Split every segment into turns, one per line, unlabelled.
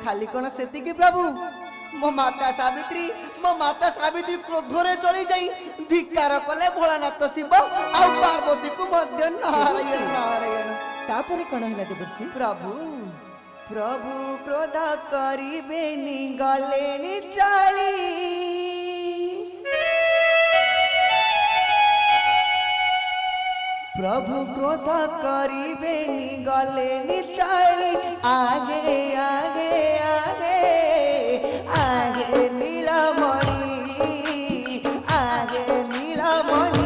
खाली कौन से प्रभु मो माता सावित्री क्रोधरे चली जाई धिक्कार कले भोलानाथ शिव आ पार्वती को मध्य नारायण नारायण
तापर कौन है देवर्षि
प्रभु प्रभु क्रोध करिबेनी गलेनी चली प्रभु क्रोध करिबेनी गलेनी चली आगे आगे आगे आगे नीलमणि आगे नीलमणि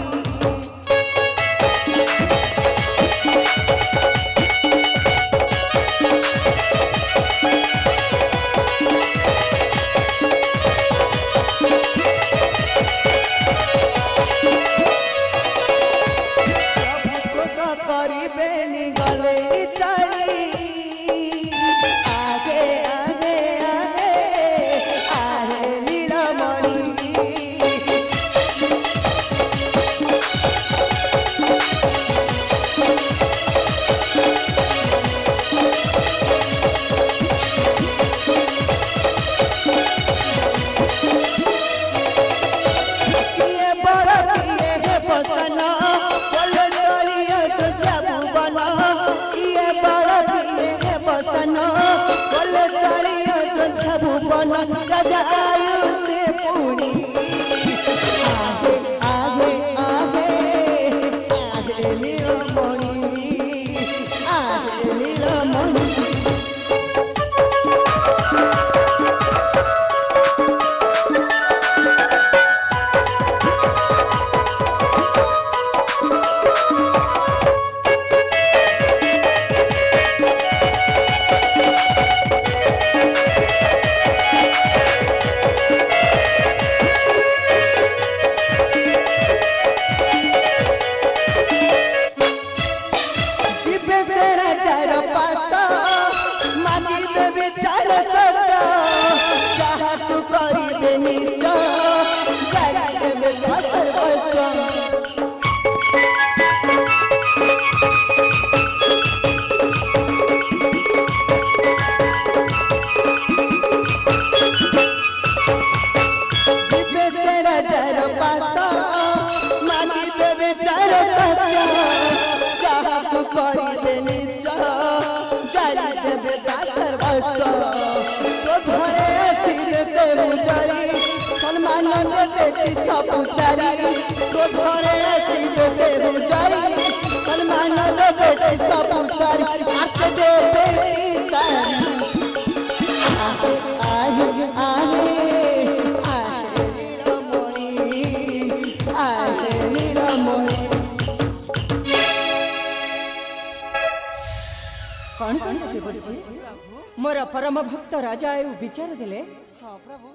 मोर परम भक्त राजा आयु विचार देले
हाँ प्रभु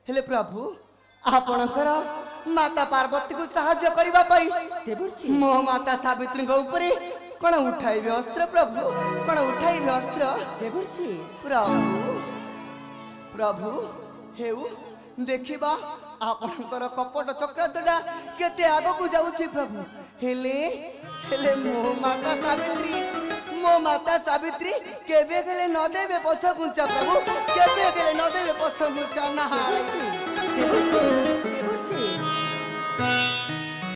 हेले प्रभु आपणकर माता पार्वती को सहाय्य करबा पई
देवर्षि
मो माता सावित्री को ऊपर कोन उठाइबे अस्त्र प्रभु कोन उठाइबे अस्त्र
देवर्षि
प्रभु प्रभु हेउ देखिबा आपणकर कपट चक्रधरा केते आगो को जाउची प्रभु हेले हेले मो माता सावित्री केबे गेले न देबे पछ गुंचा प्रभु केबे गेले न देबे पछ गुंचा ना हारे